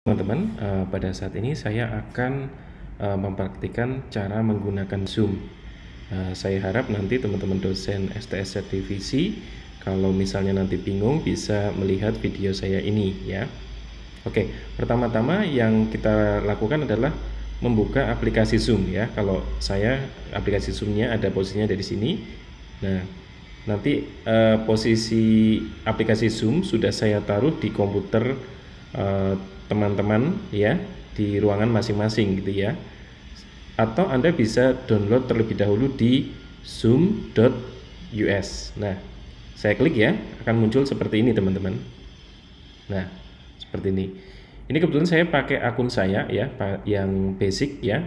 Teman-teman, pada saat ini saya akan mempraktikkan cara menggunakan Zoom. Saya harap nanti teman-teman dosen STS Divisi, kalau misalnya nanti bingung bisa melihat video saya ini ya. Oke, pertama-tama yang kita lakukan adalah membuka aplikasi Zoom ya. Kalau saya aplikasi Zoom-nya ada posisinya dari sini. Nah, nanti posisi aplikasi Zoom sudah saya taruh di komputer teman-teman ya, di ruangan masing-masing gitu ya. Atau Anda bisa download terlebih dahulu di zoom.us. Nah, saya klik ya, akan muncul seperti ini teman-teman. Nah, seperti ini. Ini kebetulan saya pakai akun saya ya, yang basic ya.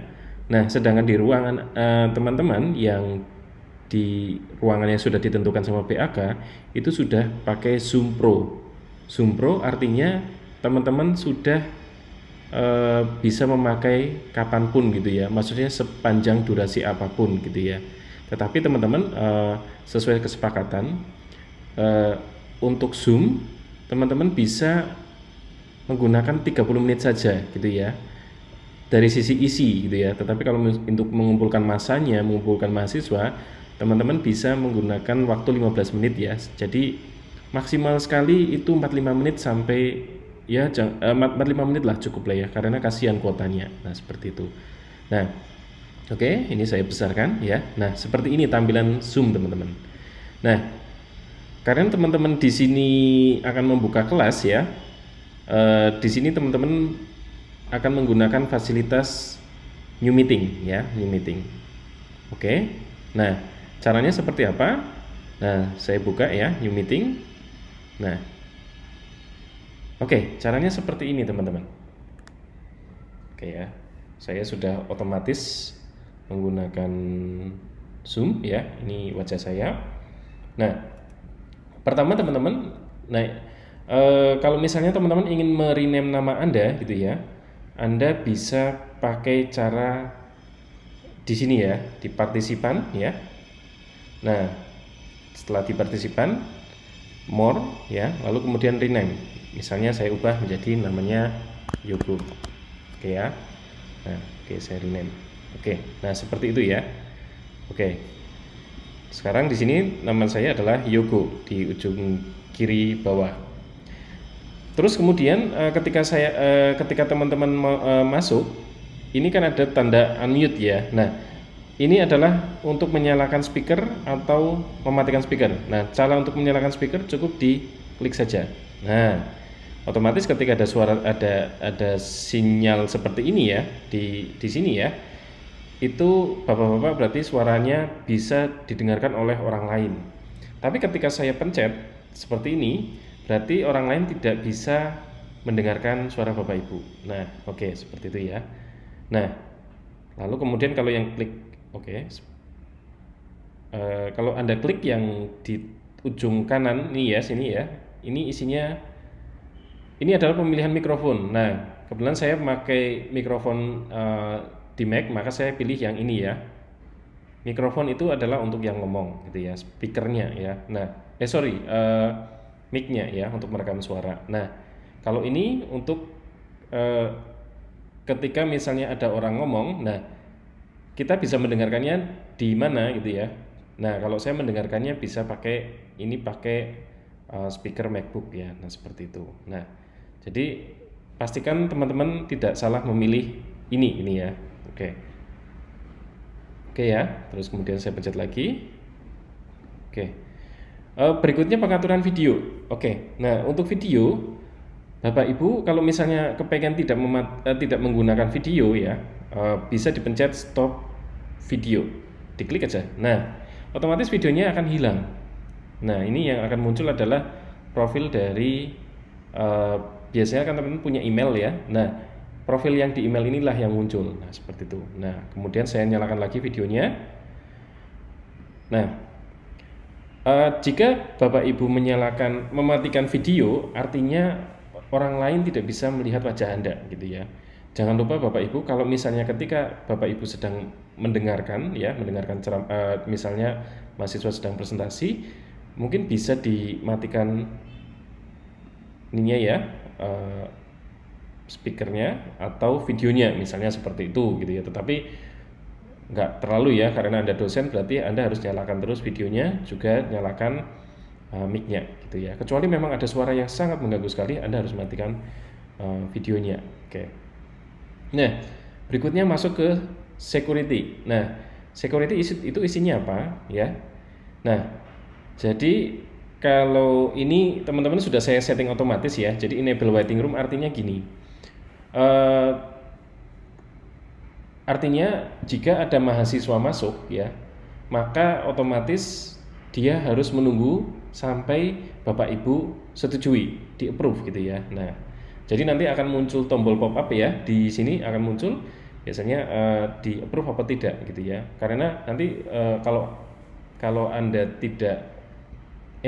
Nah, sedangkan di ruangan teman-teman yang di ruangan yang sudah ditentukan sama BAK itu sudah pakai Zoom Pro. Zoom Pro artinya teman-teman sudah bisa memakai kapanpun gitu ya, maksudnya sepanjang durasi apapun gitu ya. Tetapi teman-teman sesuai kesepakatan untuk Zoom teman-teman bisa menggunakan 30 menit saja gitu ya dari sisi isi gitu ya. Tetapi kalau untuk mengumpulkan masanya, mengumpulkan mahasiswa, teman-teman bisa menggunakan waktu 15 menit ya. Jadi maksimal sekali itu 45 menit sampai ya 45 menit lah cukup lah ya, karena kasihan kuotanya. Nah, seperti itu. Nah, oke, ini saya besarkan ya. Nah, seperti ini tampilan Zoom teman-teman. Nah, karena teman-teman di sini akan membuka kelas ya. Di sini teman-teman akan menggunakan fasilitas New Meeting ya, New Meeting. Oke. Nah, caranya seperti apa? Nah, saya buka ya New Meeting. Nah, oke, caranya seperti ini teman-teman. Oke ya, saya sudah otomatis menggunakan Zoom ya. Ini wajah saya. Nah, pertama teman-teman, nah kalau misalnya teman-teman ingin merename nama Anda gitu ya, Anda bisa pakai cara di sini ya, di partisipan ya. Nah, setelah di partisipan, more ya, lalu kemudian rename. Misalnya saya ubah menjadi namanya Yogo. Oke ya. Nah, oke saya rename. Oke, nah seperti itu ya. Oke. Sekarang di sini nama saya adalah Yogo di ujung kiri bawah. Terus kemudian ketika teman-teman masuk, ini kan ada tanda unmute ya. Nah, ini adalah untuk menyalakan speaker atau mematikan speaker. Nah, cara untuk menyalakan speaker cukup diklik saja. Nah, otomatis ketika ada suara ada sinyal seperti ini ya di sini ya, itu bapak-bapak berarti suaranya bisa didengarkan oleh orang lain. Tapi ketika saya pencet seperti ini, berarti orang lain tidak bisa mendengarkan suara bapak ibu. Nah, oke, seperti itu ya. Nah, lalu kemudian kalau yang klik oke, kalau Anda klik yang di ujung kanan ini ya, sini ya, ini isinya, ini adalah pemilihan mikrofon. Nah, kebetulan saya memakai mikrofon di Mac, maka saya pilih yang ini ya. Mikrofon itu adalah untuk yang ngomong gitu ya, speakernya ya. Nah, mic-nya ya untuk merekam suara. Nah, kalau ini untuk ketika misalnya ada orang ngomong, nah kita bisa mendengarkannya di mana gitu ya. Nah, kalau saya mendengarkannya bisa pakai ini, pakai speaker MacBook ya. Nah, seperti itu. Nah, jadi pastikan teman-teman tidak salah memilih ini ya. Oke. Oke ya, terus kemudian saya pencet lagi. Oke. Berikutnya pengaturan video. Oke. Nah, untuk video, Bapak Ibu kalau misalnya kepengen tidak menggunakan video ya, bisa dipencet stop video. Diklik aja. Nah, otomatis videonya akan hilang. Nah, ini yang akan muncul adalah profil dari biasanya kan teman-teman punya email ya. Nah, profil yang di email inilah yang muncul. Nah, seperti itu. Nah, kemudian saya nyalakan lagi videonya. Nah, jika Bapak Ibu mematikan video, artinya orang lain tidak bisa melihat wajah Anda gitu ya. Jangan lupa Bapak Ibu, kalau misalnya ketika Bapak Ibu sedang mendengarkan misalnya mahasiswa sedang presentasi, mungkin bisa dimatikan ininya ya, speakernya atau videonya, misalnya seperti itu gitu ya. Tetapi nggak terlalu ya, karena Anda dosen berarti Anda harus nyalakan terus videonya, juga nyalakan mic-nya gitu ya. Kecuali memang ada suara yang sangat mengganggu sekali, Anda harus matikan videonya. Oke. Nah, berikutnya masuk ke security. Nah, security itu isinya apa ya? Nah, jadi kalau ini teman-teman sudah saya setting otomatis ya. Jadi enable waiting room artinya gini. Artinya jika ada mahasiswa masuk ya, maka otomatis dia harus menunggu sampai Bapak Ibu setujui, di approve gitu ya. Nah, jadi nanti akan muncul tombol pop up ya, di sini akan muncul biasanya di approve apa tidak gitu ya. Karena nanti kalau Anda tidak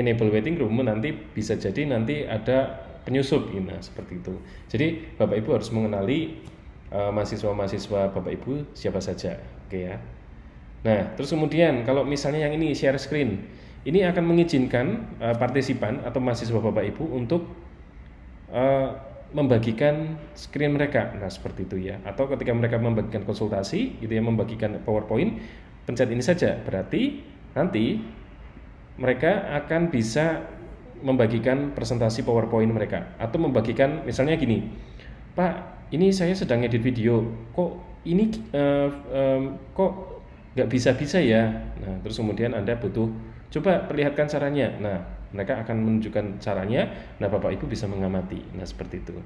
enable waiting room, nanti bisa jadi nanti ada penyusup gitu, nah, seperti itu. Jadi Bapak Ibu harus mengenali mahasiswa-mahasiswa Bapak Ibu siapa saja, oke ya. Nah, terus kemudian kalau misalnya yang ini share screen, ini akan mengizinkan partisipan atau mahasiswa Bapak Ibu untuk membagikan screen mereka, nah seperti itu ya. Atau ketika mereka membagikan konsultasi, gitu ya, membagikan PowerPoint, pencet ini saja, berarti nanti mereka akan bisa membagikan presentasi PowerPoint mereka, atau membagikan misalnya gini, Pak, ini saya sedang edit video, kok ini kok nggak bisa ya. Nah, terus kemudian Anda butuh coba perlihatkan caranya. Nah, mereka akan menunjukkan caranya. Nah, Bapak Ibu bisa mengamati. Nah, seperti itu.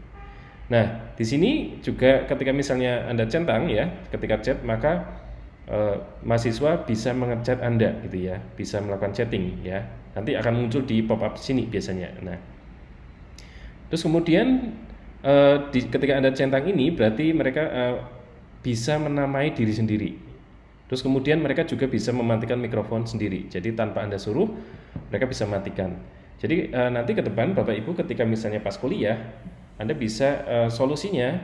Nah, di sini juga ketika misalnya Anda centang ya, ketika chat, maka mahasiswa bisa mengechat Anda gitu ya, bisa melakukan chatting ya. Nanti akan muncul di pop up sini biasanya. Nah, terus kemudian ketika Anda centang ini berarti mereka bisa menamai diri sendiri. Terus kemudian mereka juga bisa mematikan mikrofon sendiri. Jadi tanpa Anda suruh, mereka bisa matikan. Jadi nanti ke depan Bapak Ibu ketika misalnya pas kuliah, Anda bisa solusinya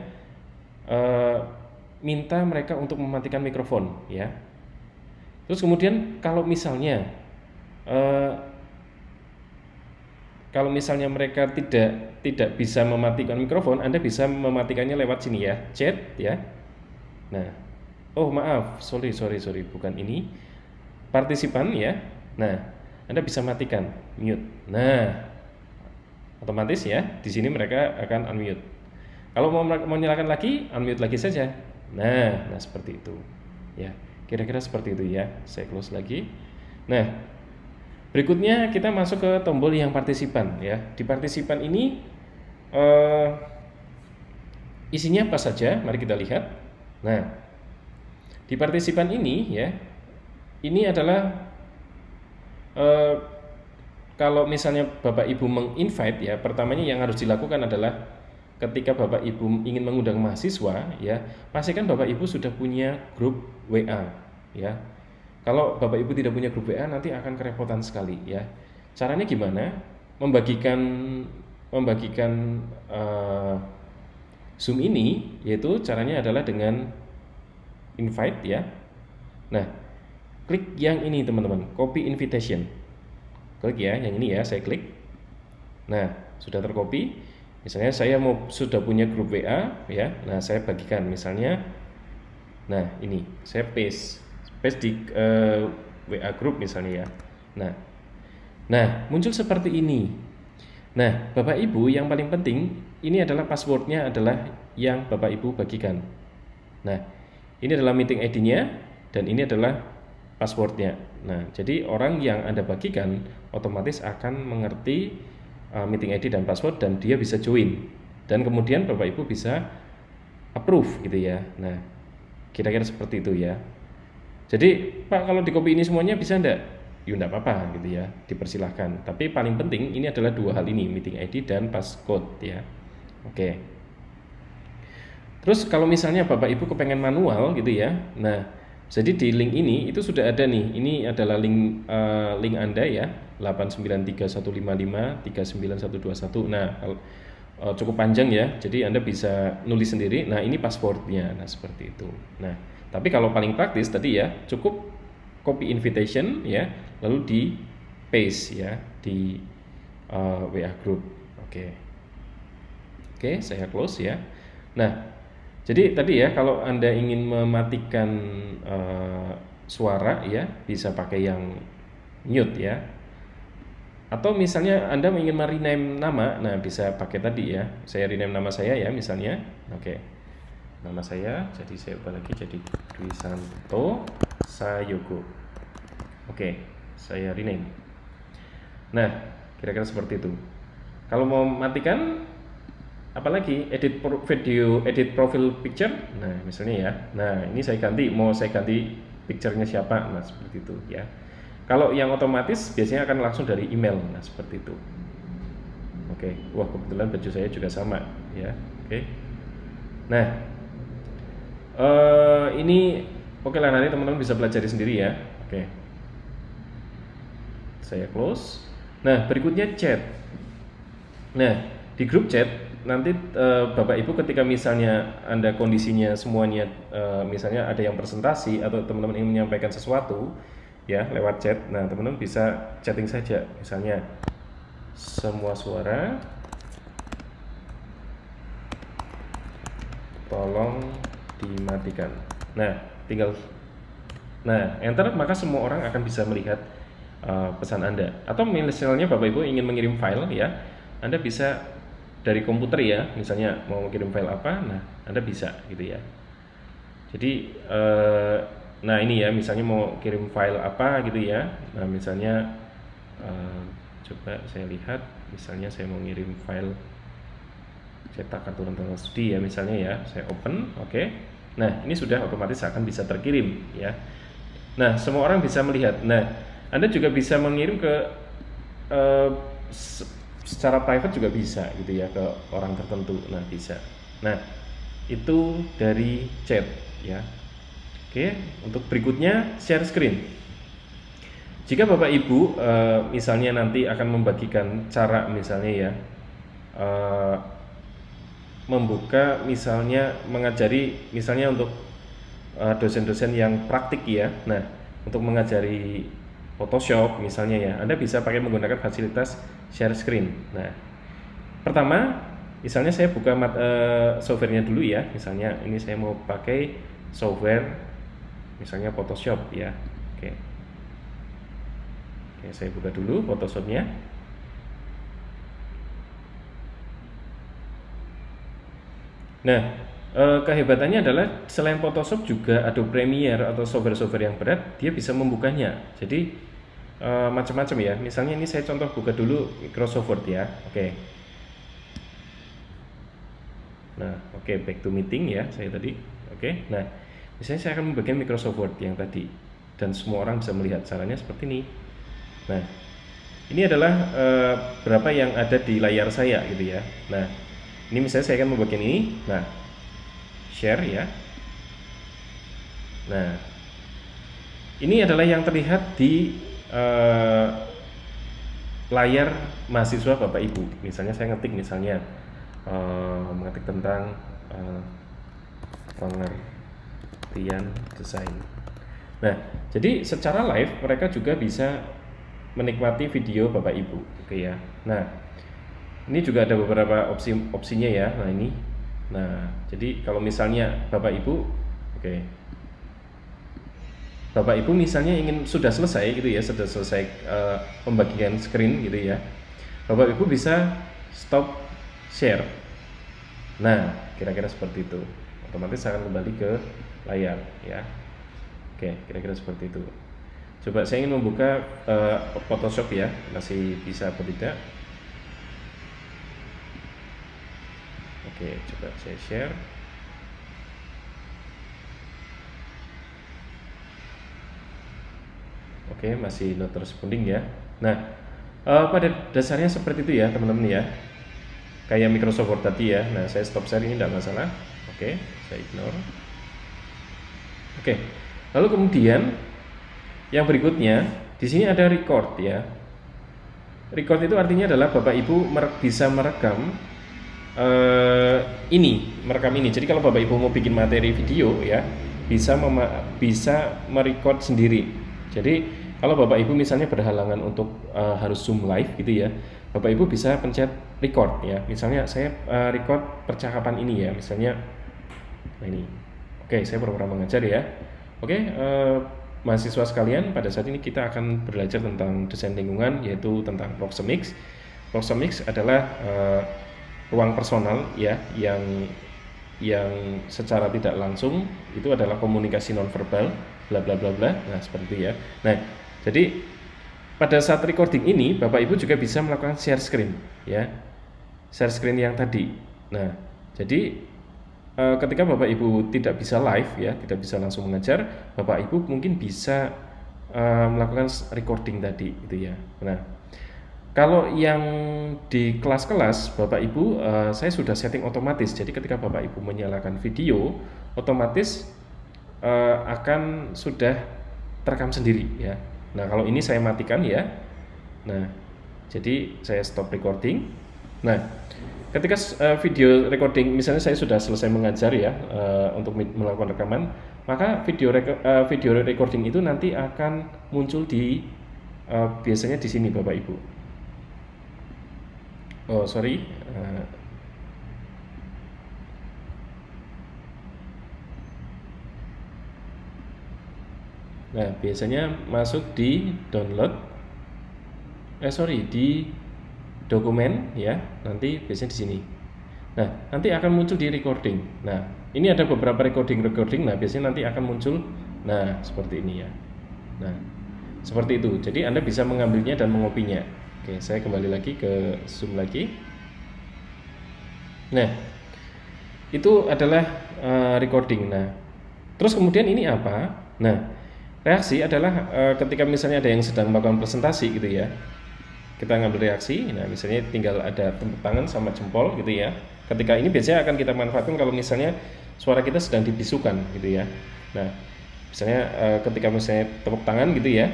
minta mereka untuk mematikan mikrofon ya. Terus kemudian kalau misalnya mereka tidak bisa mematikan mikrofon, Anda bisa mematikannya lewat sini ya, chat ya. Nah, oh maaf, sorry, bukan ini, partisipan ya. Nah, Anda bisa matikan, mute. Nah, otomatis ya, di sini mereka akan unmute. Kalau mau nyalakan lagi, unmute lagi saja. Nah, seperti itu. Ya, kira-kira seperti itu ya. Saya close lagi. Nah, berikutnya kita masuk ke tombol yang partisipan ya. Di partisipan ini isinya apa saja? Mari kita lihat. Nah, di partisipan ini ya, ini adalah kalau misalnya Bapak Ibu menginvite ya, pertamanya yang harus dilakukan adalah ketika Bapak Ibu ingin mengundang mahasiswa ya, pastikan Bapak Ibu sudah punya grup WA ya. Kalau Bapak Ibu tidak punya grup WA nanti akan kerepotan sekali ya. Caranya gimana? Membagikan Zoom ini, yaitu caranya adalah dengan invite ya. Nah, klik yang ini teman-teman, copy invitation. Klik ya, yang ini ya, saya klik. Nah, sudah tercopy. Misalnya saya sudah punya grup WA ya. Nah, saya bagikan misalnya. Nah, ini saya paste di WA group misalnya ya. Nah, muncul seperti ini. Nah, Bapak Ibu yang paling penting ini adalah passwordnya adalah yang Bapak Ibu bagikan. Nah, ini adalah meeting ID-nya dan ini adalah passwordnya. Nah, jadi orang yang Anda bagikan otomatis akan mengerti meeting ID dan password dan dia bisa join. Dan kemudian Bapak Ibu bisa approve gitu ya. Nah, kira-kira seperti itu ya. Jadi, Pak, kalau di copy ini semuanya bisa enggak? Ya enggak apa-apa gitu ya, dipersilahkan. Tapi paling penting ini adalah dua hal ini, meeting ID dan passcode ya. Oke. Terus kalau misalnya Bapak Ibu kepengen manual gitu ya. Nah, jadi di link ini itu sudah ada nih. Ini adalah link Anda ya, 89315539121. Nah, cukup panjang ya. Jadi Anda bisa nulis sendiri. Nah, ini passwordnya. Nah, seperti itu. Nah, tapi kalau paling praktis tadi ya, cukup copy invitation ya, lalu di paste ya di WA group. Oke, saya close ya. Nah, jadi tadi ya, kalau Anda ingin mematikan suara ya, bisa pakai yang mute ya. Atau misalnya Anda ingin merename nama, nah bisa pakai tadi ya. Saya rename nama saya ya misalnya. Oke. Nama saya, jadi saya ubah lagi jadi Dwi Santo Sayogo. Oke, saya rename. Nah, kira-kira seperti itu. Kalau mau matikan, apalagi edit video, edit profile picture. Nah, misalnya ya. Nah, ini saya ganti, mau saya ganti picture-nya siapa. Nah, seperti itu ya. Kalau yang otomatis biasanya akan langsung dari email. Nah, seperti itu. Oke. Wah, kebetulan baju saya juga sama ya. Oke. Nah, ini oke lah, nanti teman-teman bisa pelajari sendiri ya. Oke. Saya close. Nah, berikutnya chat. Nah, di grup chat nanti Bapak Ibu ketika misalnya Anda kondisinya semuanya misalnya ada yang presentasi atau teman-teman ingin menyampaikan sesuatu ya lewat chat. Nah, teman-teman bisa chatting saja. Misalnya semua suara tolong dimatikan. Nah, tinggal enter, maka semua orang akan bisa melihat pesan Anda. Atau misalnya Bapak Ibu ingin mengirim file ya, Anda bisa dari komputer ya, misalnya mau kirim file apa, nah Anda bisa gitu ya. Jadi nah ini ya, misalnya mau kirim file apa gitu ya. Nah misalnya coba saya lihat, misalnya saya mau ngirim file cetak kartu rental studi ya misalnya ya, saya open. Oke. Nah ini sudah otomatis akan bisa terkirim ya. Nah semua orang bisa melihat. Nah Anda juga bisa mengirim ke secara private juga bisa gitu ya, ke orang tertentu. Nah bisa. Nah itu dari chat ya. Oke, untuk berikutnya share screen. Jika Bapak Ibu misalnya nanti akan membagikan cara misalnya ya membuka misalnya mengajari misalnya untuk dosen-dosen yang praktik ya. Nah, untuk mengajari Photoshop misalnya ya, Anda bisa pakai menggunakan fasilitas share screen. Nah, pertama misalnya saya buka softwarenya dulu ya. Misalnya ini saya mau pakai software misalnya Photoshop ya. Oke, saya buka dulu Photoshopnya. Nah, kehebatannya adalah selain Photoshop juga Adobe Premiere atau software-software yang berat, dia bisa membukanya. Jadi macam-macam ya. Misalnya ini saya contoh buka dulu Microsoft Word ya. Oke. Nah, oke, back to meeting ya saya tadi. Oke. Nah, misalnya saya akan membagikan Microsoft Word yang tadi dan semua orang bisa melihat caranya seperti ini. Nah, ini adalah berapa yang ada di layar saya gitu ya. Nah, ini misalnya saya akan membagikan ini. Nah, share ya. Nah, ini adalah yang terlihat di layar mahasiswa Bapak Ibu. Misalnya saya ngetik misalnya mengetik tentang pengertian desain. Nah, jadi secara live mereka juga bisa menikmati video Bapak Ibu, oke ya. Nah, ini juga ada beberapa opsinya ya. Nah ini, nah jadi kalau misalnya Bapak Ibu, oke, Bapak Ibu misalnya ingin sudah selesai gitu ya, sudah selesai pembagian screen gitu ya, Bapak Ibu bisa stop share. Nah kira-kira seperti itu, otomatis akan kembali ke layar ya. Oke, kira-kira seperti itu. Coba saya ingin membuka Photoshop ya, masih bisa atau tidak. Oke, coba saya share. Oke, masih not responding ya. Nah, pada dasarnya seperti itu ya teman-teman ya. Kayak Microsoft Word tadi ya. Nah, saya stop share ini tidak masalah. Oke, saya ignore. Oke, lalu kemudian yang berikutnya di sini ada record ya. Record itu artinya adalah Bapak Ibu bisa merekam merekam ini. Jadi kalau Bapak Ibu mau bikin materi video ya, bisa merecord sendiri. Jadi kalau Bapak Ibu misalnya berhalangan untuk harus Zoom live gitu ya, Bapak Ibu bisa pencet record ya. Misalnya saya record percakapan ini ya, misalnya ini. Oke, saya pura-pura mengajar ya. Oke, mahasiswa sekalian, pada saat ini kita akan belajar tentang desain lingkungan, yaitu tentang proxemics. Proxemics adalah ruang personal ya, yang secara tidak langsung itu adalah komunikasi nonverbal, bla bla bla bla. Nah, seperti itu ya. Nah, jadi pada saat recording ini Bapak Ibu juga bisa melakukan share screen ya. Share screen yang tadi. Nah, jadi ketika Bapak Ibu tidak bisa live ya, tidak bisa langsung mengajar, Bapak Ibu mungkin bisa melakukan recording tadi gitu ya. Nah, kalau yang di kelas-kelas Bapak Ibu saya sudah setting otomatis. Jadi ketika Bapak Ibu menyalakan video, otomatis akan sudah terekam sendiri ya. Nah, kalau ini saya matikan ya. Nah, jadi saya stop recording. Nah, ketika video recording, misalnya saya sudah selesai mengajar ya untuk melakukan rekaman, maka video recording itu nanti akan muncul di biasanya di sini Bapak Ibu. Oh sorry, nah biasanya masuk di download, di dokumen ya, nanti biasanya di sini. Nah, nanti akan muncul di recording. Nah, ini ada beberapa recording. Nah, biasanya nanti akan muncul. Nah, seperti ini ya. Nah, seperti itu. Jadi Anda bisa mengambilnya dan mengopinya. Oke, saya kembali lagi ke Zoom lagi. Nah, itu adalah recording. Nah, terus kemudian ini apa? Nah, reaksi adalah ketika misalnya ada yang sedang melakukan presentasi gitu ya. Kita ngambil reaksi. Nah, misalnya tinggal ada tepuk tangan sama jempol gitu ya. Ketika ini biasanya akan kita manfaatkan kalau misalnya suara kita sedang dibisukan gitu ya. Nah, misalnya ketika misalnya tepuk tangan gitu ya.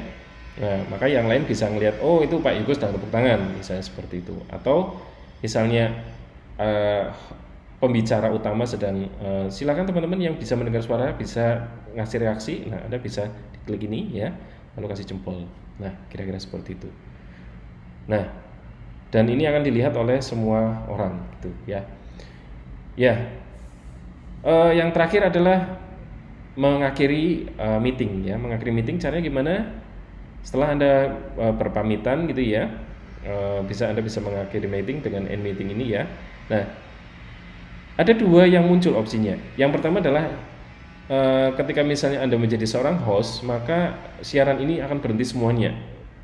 Nah, maka yang lain bisa ngelihat, oh itu Pak Yugo sedang tepuk tangan, misalnya seperti itu. Atau misalnya pembicara utama sedang, silakan teman-teman yang bisa mendengar suara bisa ngasih reaksi. Nah, Anda bisa diklik ini ya, lalu kasih jempol. Nah, kira-kira seperti itu. Nah, dan ini akan dilihat oleh semua orang gitu ya. Ya, yang terakhir adalah mengakhiri meeting ya. Mengakhiri meeting caranya gimana? Setelah Anda berpamitan gitu ya, Anda bisa mengakhiri meeting dengan end meeting ini ya. Nah, ada dua yang muncul opsinya. Yang pertama adalah ketika misalnya Anda menjadi seorang host, maka siaran ini akan berhenti semuanya.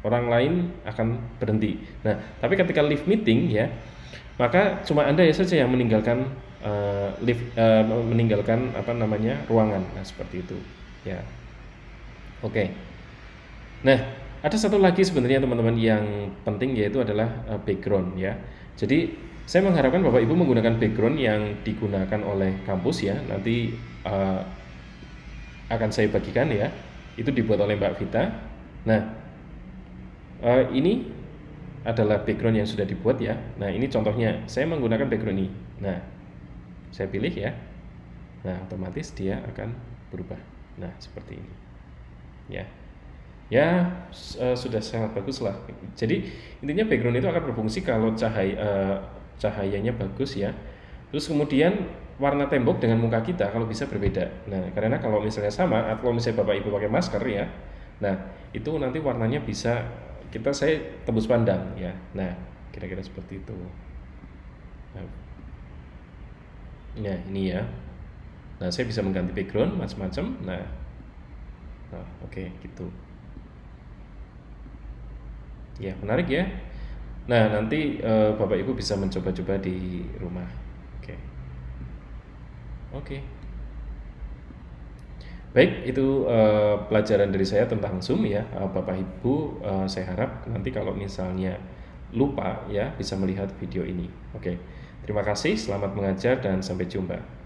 Orang lain akan berhenti. Nah, tapi ketika live meeting ya, maka cuma Anda saja yang meninggalkan meninggalkan ruangan. Nah, seperti itu ya. Oke. Nah, ada satu lagi sebenarnya teman-teman yang penting, yaitu adalah background ya. Jadi saya mengharapkan Bapak Ibu menggunakan background yang digunakan oleh kampus ya. Nanti akan saya bagikan ya. Itu dibuat oleh Mbak Vita. Nah, ini adalah background yang sudah dibuat ya. Nah, ini contohnya. Saya menggunakan background ini. Nah, saya pilih ya. Nah, otomatis dia akan berubah. Nah, seperti ini. Ya, sudah sangat bagus lah. Jadi intinya background itu akan berfungsi kalau cahayanya bagus ya. Terus kemudian warna tembok dengan muka kita kalau bisa berbeda. Nah, karena kalau misalnya sama, atau kalau misalnya Bapak Ibu pakai masker ya, nah itu nanti warnanya bisa saya tembus pandang ya. Nah, kira-kira seperti itu. Nah, ini ya. Nah, saya bisa mengganti background macam-macam. Nah, oke, gitu. Ya, menarik ya. Nah, nanti Bapak Ibu bisa mencoba-coba di rumah. Oke. Baik, itu pelajaran dari saya tentang Zoom ya. Bapak Ibu, saya harap nanti kalau misalnya lupa ya bisa melihat video ini. Oke. Terima kasih, selamat mengajar dan sampai jumpa.